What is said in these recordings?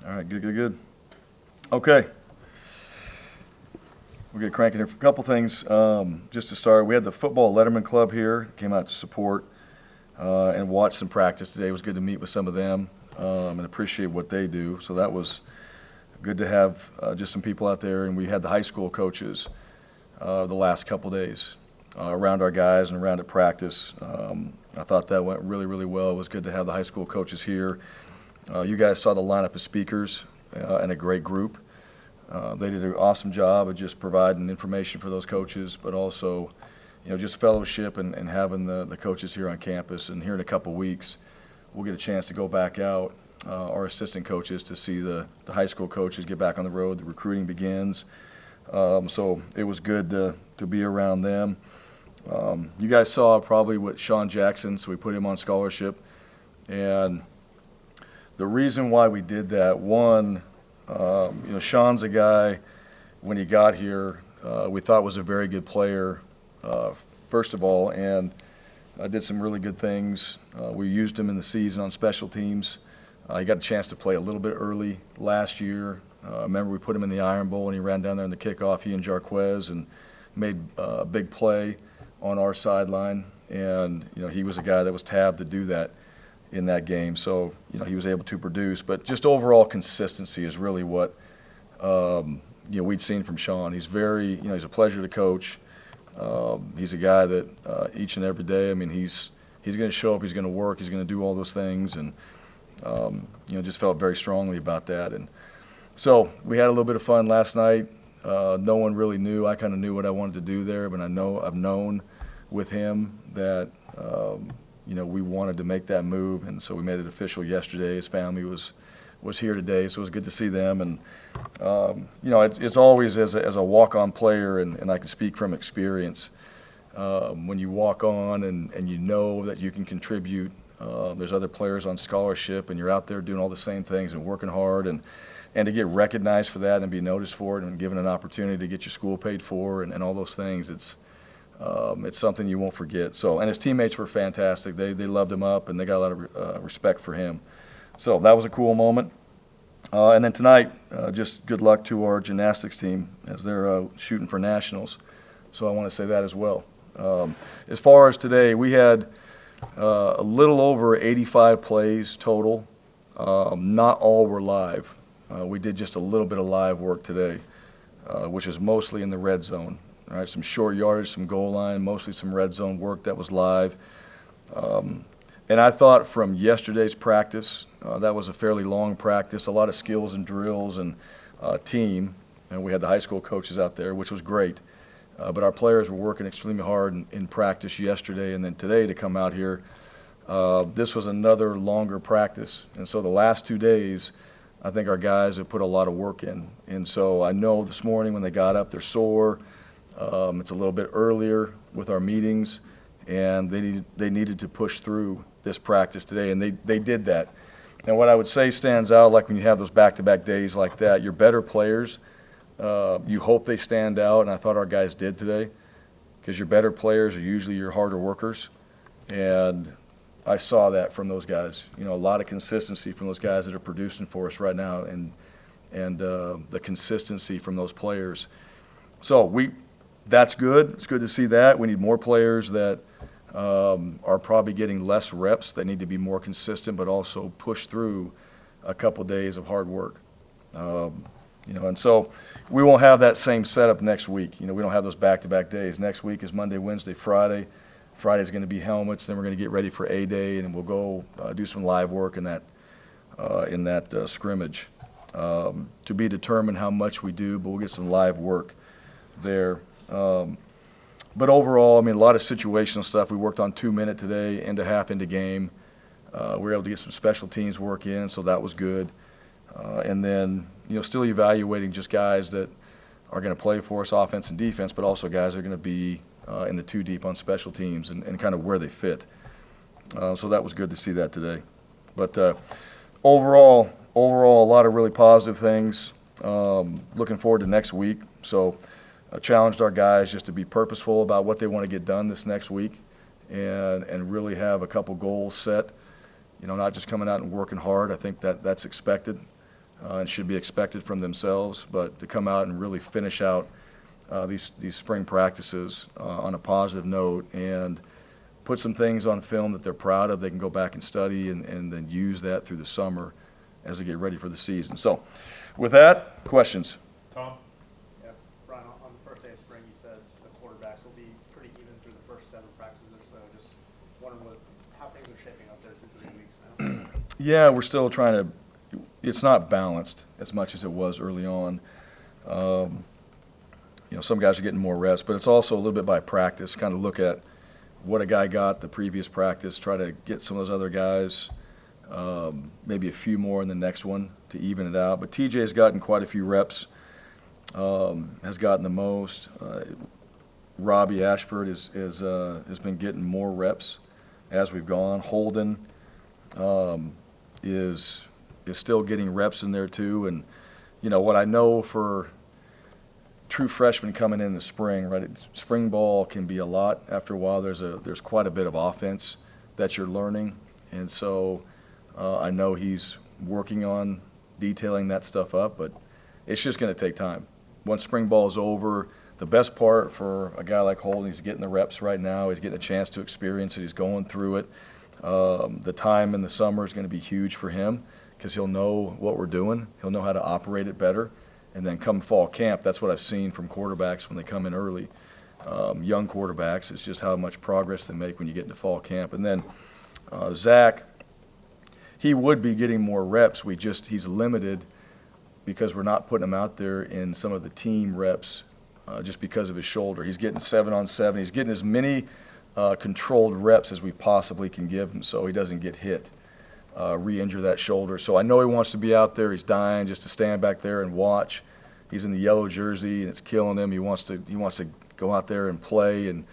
All right, good. Okay. We'll get cranking here for a couple things. Just to start, we had the Football Letterman Club here, came out to support and watch some practice today. It was good to meet with some of them and appreciate what they do. So that was good to have just some people out there. And we had the high school coaches the last couple days around our guys and around at practice. I thought that went really well. It was good to have the high school coaches here. You guys saw the lineup of speakers and a great group. They did an awesome job of just providing information for those coaches, but also, just fellowship and having the coaches here on campus. And here in a couple weeks, we'll get a chance to go back out, our assistant coaches, to see the high school coaches get back on the road. The recruiting begins. So it was good to be around them. You guys saw probably what Sean Jackson, so we put him on scholarship. And the reason why we did that, one, Sean's a guy, when he got here, we thought was a very good player, first of all, and did some really good things. We used him in the season on special teams. He got a chance to play a little bit early last year. Remember, we put him in the Iron Bowl, and he ran down there in the kickoff, he and Jarquez, and made a big play on our sideline. And, he was a guy that was tabbed to do that in that game. So, he was able to produce. But just overall consistency is really what, we'd seen from Sean. He's he's a pleasure to coach. He's a guy that each and every day, he's going to show up, he's going to work, he's going to do all those things. And, just felt very strongly about that. And so we had a little bit of fun last night. No one really knew. I kind of knew what I wanted to do there, but I've known with him that, we wanted to make that move, and so we made it official yesterday. His family was here today, so it was good to see them. And it's always as a walk-on player, and I can speak from experience. When you walk on and you know that you can contribute, there's other players on scholarship, and you're out there doing all the same things and working hard, and to get recognized for that and be noticed for it and given an opportunity to get your school paid for and all those things, it's something you won't forget. So, and his teammates were fantastic. They loved him up, and they got a lot of respect for him. So that was a cool moment. And then tonight, just good luck to our gymnastics team as they're shooting for nationals. So I want to say that as well. As far as today, we had a little over 85 plays total. Not all were live. We did just a little bit of live work today, which is mostly in the red zone. All right, some short yardage, some goal line, mostly some red zone work that was live. And I thought from yesterday's practice, that was a fairly long practice, a lot of skills and drills and team. And we had the high school coaches out there, which was great. But our players were working extremely hard in practice yesterday, and then today to come out here. This was another longer practice. And so the last 2 days, I think our guys have put a lot of work in. And so I know this morning when they got up, they're sore. It's a little bit earlier with our meetings, and they needed to push through this practice today, and they did that. And what I would say stands out, like when you have those back-to-back days like that, your better players, you hope they stand out, and I thought our guys did today, because your better players are usually your harder workers, and I saw that from those guys. A lot of consistency from those guys that are producing for us right now, and the consistency from those players. So that's good. It's good to see that. We need more players that are probably getting less reps, that need to be more consistent, but also push through a couple days of hard work. And so we won't have that same setup next week. We don't have those back-to-back days. Next week is Monday, Wednesday, Friday. Friday's going to be helmets. Then we're going to get ready for A-Day, and we'll go do some live work in that scrimmage. To be determined how much we do, but we'll get some live work there. But overall, a lot of situational stuff. We worked on 2-minute today, into half into game. We were able to get some special teams work in, so that was good. And then, still evaluating just guys that are going to play for us, offense and defense, but also guys that are going to be in the 2 deep on special teams and kind of where they fit. So that was good to see that today. But overall, a lot of really positive things. Looking forward to next week. So I challenged our guys just to be purposeful about what they want to get done this next week and really have a couple goals set. Not just coming out and working hard. I think that's expected. and should be expected from themselves. But to come out and really finish out these spring practices on a positive note and put some things on film that they're proud of, they can go back and study and then use that through the summer as they get ready for the season. So with that, questions? Tom? Yeah, Bryan, on the first day of spring, you said the quarterbacks will be pretty even through the first 7 practices or so. Just wondering how things are shaping up there through 3 weeks now. Yeah, we're still trying to – it's not balanced as much as it was early on. Some guys are getting more reps, but it's also a little bit by practice, kind of look at what a guy got the previous practice, try to get some of those other guys, maybe a few more in the next one to even it out. But TJ's gotten quite a few reps, has gotten the most. Robbie Ashford has been getting more reps as we've gone. Holden is still getting reps in there too. And, what I know for true freshmen coming in the spring, right? Spring ball can be a lot. After a while, there's quite a bit of offense that you're learning, and so I know he's working on detailing that stuff up, but it's just going to take time. Once spring ball is over, the best part for a guy like Holden, he's getting the reps right now. He's getting a chance to experience it. He's going through it. The time in the summer is going to be huge for him because he'll know what we're doing. He'll know how to operate it better. And then come fall camp, that's what I've seen from quarterbacks when they come in early. Young quarterbacks, it's just how much progress they make when you get into fall camp. And then Zach, he would be getting more reps. He's limited because we're not putting him out there in some of the team reps just because of his shoulder. He's getting 7-on-7. He's getting as many controlled reps as we possibly can give him so he doesn't get hit. Re-injure that shoulder. So I know he wants to be out there. He's dying just to stand back there and watch. He's in the yellow jersey and it's killing him. He wants to go out there and play, and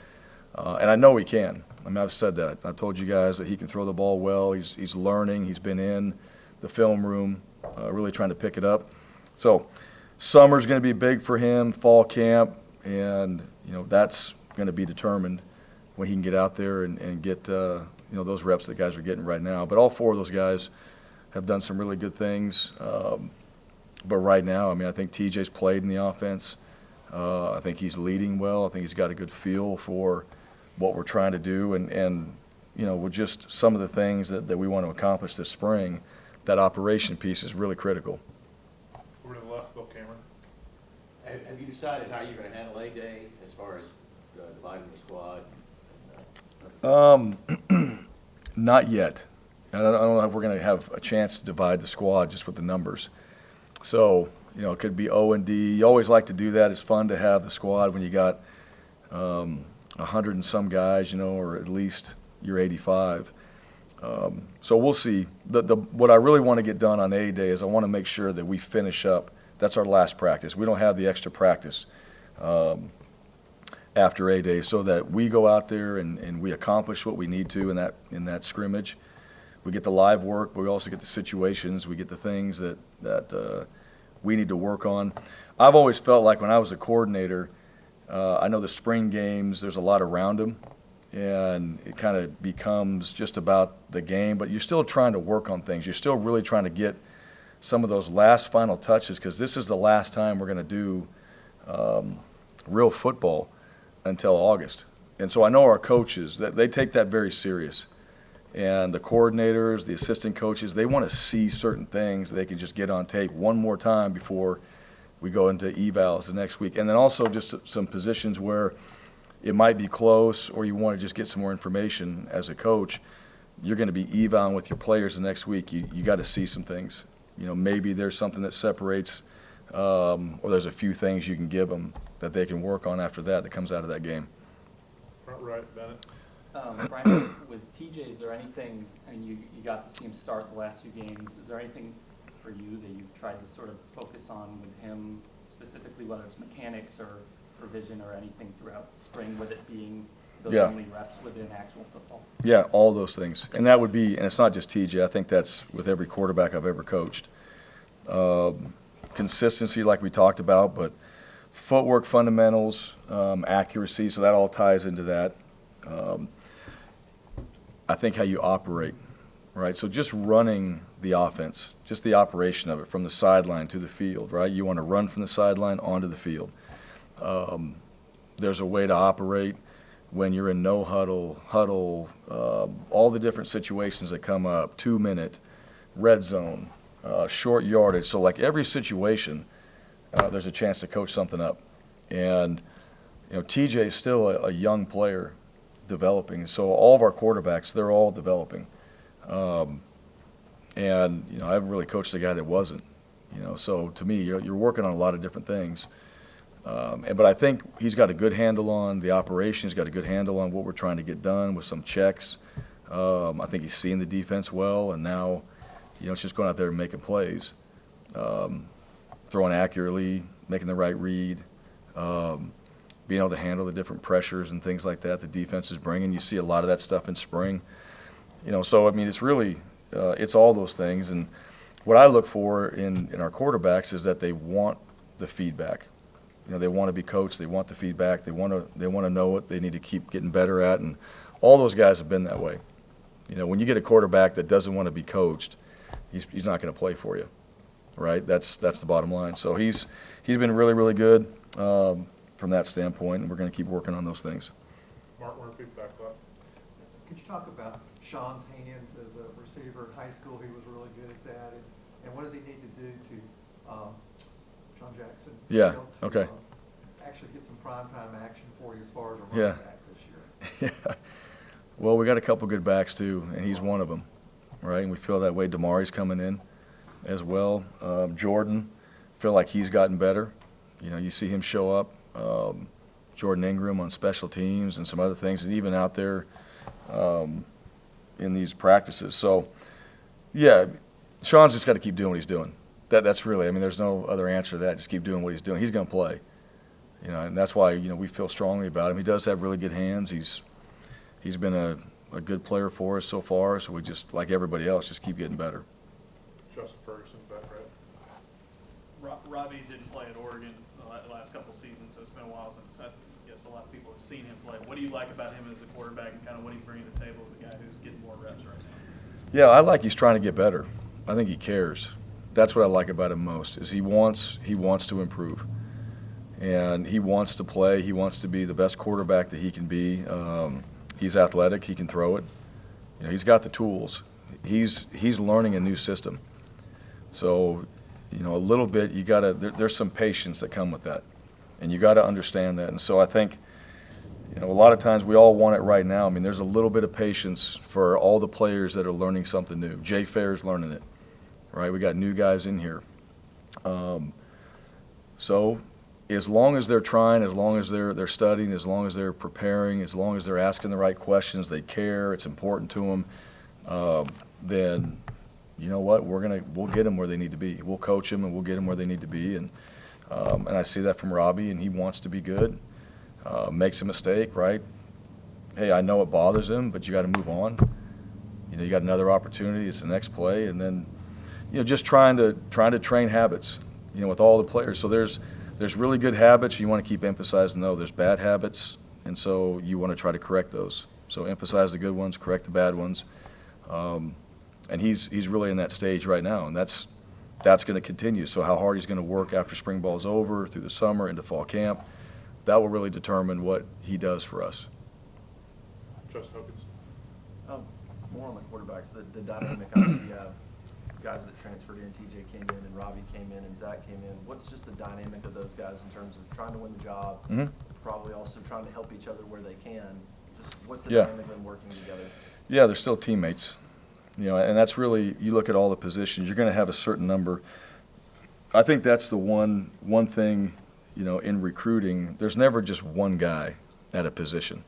I know he can. I mean, I've said that. I told you guys that he can throw the ball well. He's learning. He's been in the film room, really trying to pick it up. So summer's going to be big for him, fall camp, and that's going to be determined when he can get out there and get those reps that guys are getting right now. But all 4 of those guys have done some really good things. But right now, I mean, I think TJ's played in the offense. I think he's leading well. I think he's got a good feel for what we're trying to do. And with just some of the things that we want to accomplish this spring, that operation piece is really critical. Over to the left, Bill Cameron. Have you decided how you're going to handle A-Day as far as dividing the squad? Not yet. I don't know if we're going to have a chance to divide the squad just with the numbers. So, it could be O and D. You always like to do that. It's fun to have the squad when you got 100 and some guys, or at least you're 85. So we'll see. What I really want to get done on A-Day is I want to make sure that we finish up. That's our last practice. We don't have the extra practice after A-Day, so that we go out there and we accomplish what we need to in that scrimmage. We get the live work, but we also get the situations. We get the things that we need to work on. I've always felt like when I was a coordinator, I know the spring games, there's a lot around them, and it kind of becomes just about the game, but you're still trying to work on things. You're still really trying to get some of those last final touches, because this is the last time we're going to do real football until August. And so I know our coaches, that they take that very serious. And the coordinators, the assistant coaches, they want to see certain things they can just get on tape one more time before we go into evals the next week. And then also just some positions where it might be close or you want to just get some more information as a coach. You're going to be evaling with your players the next week. You got to see some things. Maybe there's something that separates or there's a few things you can give them that they can work on after that comes out of that game. Front right, Bennett. Bryan, with TJ, is there anything, and you got to see him start the last few games, is there anything for you that you've tried to sort of focus on with him specifically, whether it's mechanics or vision or anything throughout spring, with it being those only reps within actual football? Yeah, all those things. And that would be, and it's not just TJ, I think that's with every quarterback I've ever coached. Consistency like we talked about, but footwork fundamentals, accuracy, so that all ties into that. I think how you operate, right? So just running the offense, just the operation of it from the sideline to the field, right? You want to run from the sideline onto the field. There's a way to operate when you're in no huddle, all the different situations that come up, 2-minute, red zone, short yardage. So like every situation, there's a chance to coach something up. And, TJ is still a young player developing. So all of our quarterbacks, they're all developing. And, I haven't really coached a guy that wasn't, so to me, you're working on a lot of different things. But I think he's got a good handle on the operation. He's got a good handle on what we're trying to get done with some checks. I think he's seeing the defense well, and now, it's just going out there and making plays, throwing accurately, making the right read, being able to handle the different pressures and things like that the defense is bringing. You see a lot of that stuff in spring. So, it's really it's all those things. And what I look for in our quarterbacks is that they want the feedback. They want to be coached. They want the feedback. They want to know what they need to keep getting better at. And all those guys have been that way. When you get a quarterback that doesn't want to be coached, he's not going to play for you, right? That's the bottom line. So he's been really, really good from that standpoint, and we're going to keep working on those things. Mark, what feedback left? Could you talk about Sean's hands as a receiver in high school? He was really good at that. And what does he need to do to Sean Jackson? Yeah, to, okay. Actually get some primetime action for you as far as a Yeah. running back this year. Yeah. Well, we got a couple good backs too, and he's one of them, right? And we feel that way. Damari's coming in as well. Jordan, feel like he's gotten better. You see him show up. Jordan Ingram on special teams and some other things, and even out there in these practices. So, yeah, Sean's just got to keep doing what he's doing. That's really, there's no other answer to that. Just keep doing what he's doing. He's going to play, and that's why, we feel strongly about him. He does have really good hands. He's been a good player for us so far, so we just, like everybody else, just keep getting better. Justin Ferguson's back, right? Robbie didn't play at Oregon the last couple seasons, so it's been a while since I guess a lot of people have seen him play. What do you like about him as a quarterback and kind of what he's bringing to the table as a guy who's getting more reps right now? Yeah, I like he's trying to get better. I think he cares. That's what I like about him most, is he wants to improve. And he wants to play. He wants to be the best quarterback that he can be. He's athletic. He can throw it. He's got the tools. He's learning a new system. So, a little bit, you got to, there's some patience that come with that. And you got to understand that. And so I think, a lot of times we all want it right now. There's a little bit of patience for all the players that are learning something new. Jay Fair's learning it, right? We got new guys in here. So as long as they're trying, as long as they're studying, as long as they're preparing, as long as they're asking the right questions, they care, it's important to them, then you know what, we'll get them where they need to be. We'll coach them and we'll get them where they need to be. And I see that from Robbie, and he wants to be good. Makes a mistake, right? Hey, I know it bothers him, but you got to move on. You got another opportunity. It's the next play, and then, just trying to train habits, with all the players. So there's really good habits. You want to keep emphasizing those. There's bad habits, and so you want to try to correct those. So emphasize the good ones, correct the bad ones. And he's really in that stage right now, and that's going to continue. So how hard he's going to work after spring ball's over, through the summer, into fall camp, that will really determine what he does for us. Justin Hopkins. More on the quarterbacks, the dynamic of the guys that transferred in. TJ came in, and Robbie came in, and Zach came in. What's just the dynamic of those guys in terms of trying to win the job, probably also trying to help each other where they can? Just what's the dynamic of them working together? Yeah, they're still teammates. And that's really, you look at all the positions, you're going to have a certain number. I think that's the one thing, in recruiting, there's never just one guy at a position,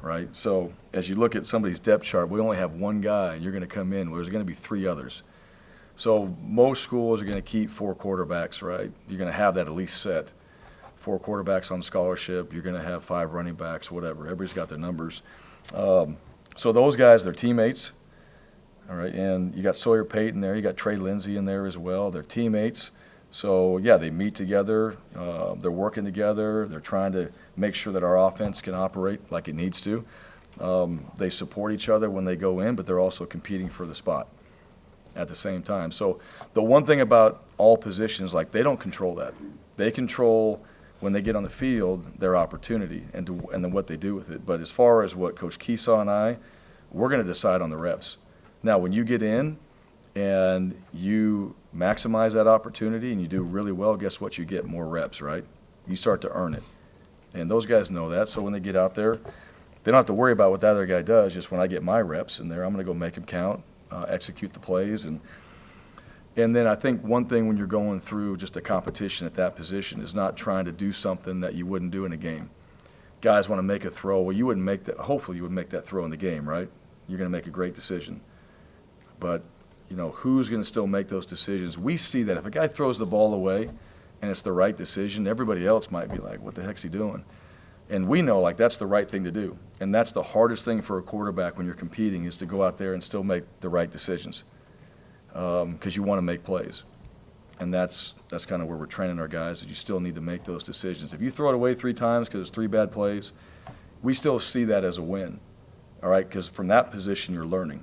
right? So as you look at somebody's depth chart, we only have one guy, and you're going to come in, there's going to be 3 others. So most schools are going to keep 4 quarterbacks, right? You're going to have that at least set. 4 quarterbacks on scholarship, you're going to have 5 running backs, whatever. Everybody's got their numbers. So those guys, they're teammates. All right, and you got Sawyer Payton there. You got Trey Lindsey in there as well. They're teammates. So, yeah, they meet together. They're working together. They're trying to make sure that our offense can operate like it needs to. They support each other when they go in, but they're also competing for the spot at the same time. So the one thing about all positions, like, they don't control that. They control, when they get on the field, their opportunity and then what they do with it. But as far as what Coach Keesaw and I, we're going to decide on the reps. Now, when you get in and you maximize that opportunity and you do really well, guess what? You get more reps, right? You start to earn it. And those guys know that. So when they get out there, they don't have to worry about what that other guy does. Just when I get my reps in there, I'm going to go make them count, execute the plays. And then I think one thing when you're going through just a competition at that position is not trying to do something that you wouldn't do in a game. Guys want to make a throw. Well, you wouldn't make that. Hopefully you would make that throw in the game, right? You're going to make a great decision. But, who's going to still make those decisions? We see that if a guy throws the ball away and it's the right decision, everybody else might be like, what the heck's he doing? And we know, like, that's the right thing to do. And that's the hardest thing for a quarterback when you're competing, is to go out there and still make the right decisions, because you want to make plays. And that's kind of where we're training our guys, is you still need to make those decisions. If you throw it away 3 times because it's 3 bad plays, we still see that as a win, all right? Because from that position, you're learning.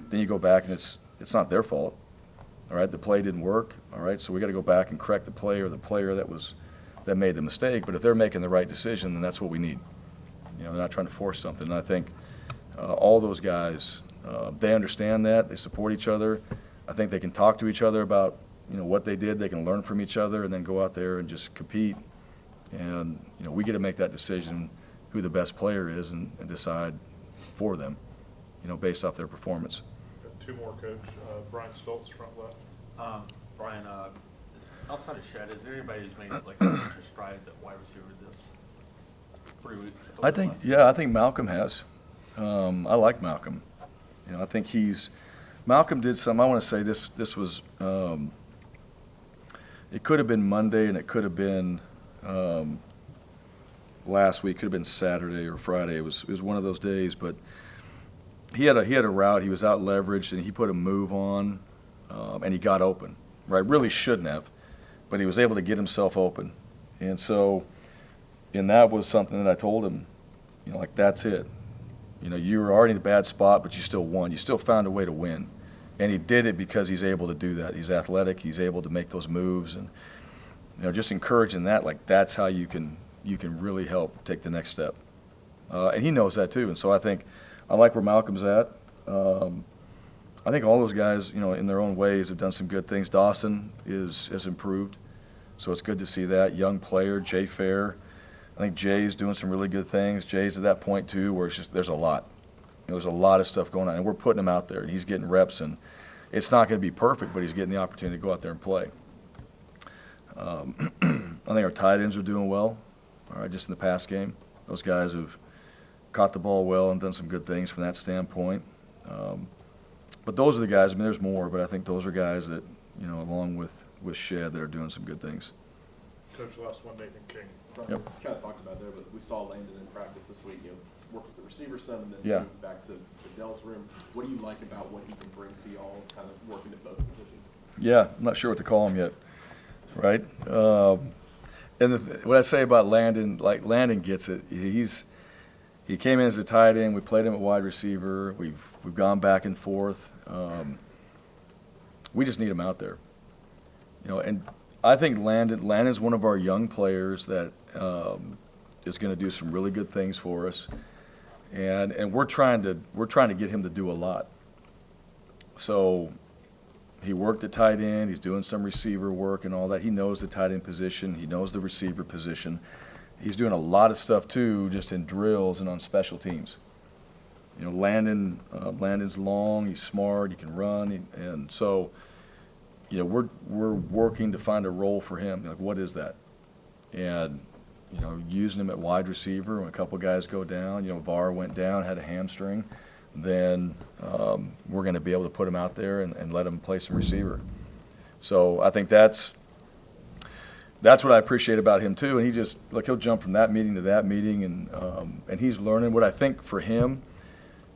Then you go back and it's not their fault, all right? The play didn't work, all right? So we got to go back and correct the play or the player that made the mistake. But if they're making the right decision, then that's what we need. They're not trying to force something. And I think all those guys, they understand that. They support each other. I think they can talk to each other about what they did. They can learn from each other and then go out there and just compete. And we get to make that decision who the best player is and decide for them, based off their performance. Got 2 more, Coach. Bryan Stoltz, front left. Bryan, outside of Shed, is there anybody who's made like some major strides at wide receiver this 3 weeks? I think Malcolm has. I like Malcolm. I think Malcolm did some. I want to say this was. It could have been Monday and it could have been last week. Could have been Saturday or Friday. It was one of those days. But he had a route. He was out leveraged and he put a move on, and he got open. Right, really shouldn't have, but he was able to get himself open, and that was something that I told him. Like, that's it. You were already in a bad spot, but you still won. You still found a way to win. And he did it because he's able to do that. He's athletic. He's able to make those moves. And, just encouraging that, like, that's how you can really help take the next step. And he knows that too. And so I like where Malcolm's at. I think all those guys, in their own ways have done some good things. Dawson has improved. So it's good to see that. Young player, Jay Fair. I think Jay's doing some really good things. Jay's at that point too where it's just, there's a lot. There's a lot of stuff going on, and we're putting him out there, and he's getting reps, and it's not going to be perfect, but he's getting the opportunity to go out there and play. I think our tight ends are doing well, all right, just in the pass game. Those guys have caught the ball well and done some good things from that standpoint. But those are the guys, there's more, but I think those are guys that, along with Shed, that are doing some good things. Coach, last one, Nathan King. Yep. Kind of talked about there, but we saw Landon in practice this week. Work with the receiver some and then move back to Dell's room. What do you like about what he can bring to y'all, kind of working at both positions? Yeah, I'm not sure what to call him yet. Right. And what I say about Landon, like, Landon gets it. He came in as a tight end. We played him at wide receiver. We've gone back and forth. We just need him out there. And I think Landon's one of our young players that is going to do some really good things for us. And we're trying to get him to do a lot. So he worked at tight end. He's doing some receiver work and all that. He knows the tight end position. He knows the receiver position. He's doing a lot of stuff too, just in drills and on special teams. Landon's long. He's smart. He can run, and so we're working to find a role for him. Like, what is that? And using him at wide receiver when a couple guys go down. VAR went down, had a hamstring. Then we're going to be able to put him out there and let him play some receiver. So I think that's what I appreciate about him too. And he'll jump from that meeting to that meeting, and he's learning. What I think for him,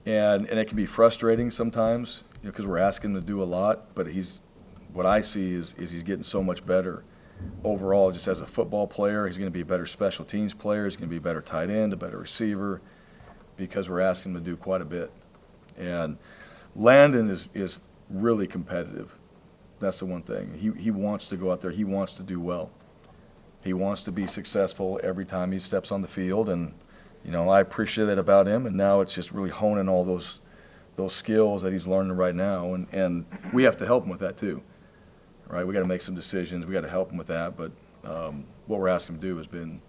and it can be frustrating sometimes, because we're asking him to do a lot. But what I see is he's getting so much better. Overall, just as a football player, he's going to be a better special teams player. He's going to be a better tight end, a better receiver, because we're asking him to do quite a bit. And Landon is really competitive. That's the one thing. He wants to go out there. He wants to do well. He wants to be successful every time he steps on the field, and I appreciate that about him. And now it's just really honing all those skills that he's learning right now, and we have to help him with that too. Right? We got to make some decisions. We got to help him with that. But what we're asking him to do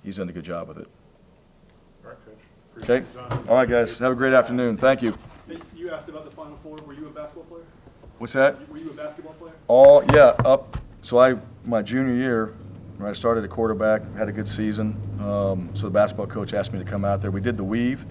he's done a good job with it. All right, Coach. Okay. Appreciate your time. All right, guys. Have a great afternoon. Thank you. You asked about the Final Four. Were you a basketball player? What's that? Were you a basketball player? So my junior year, when I started at quarterback, had a good season. So the basketball coach asked me to come out there. We did the weave.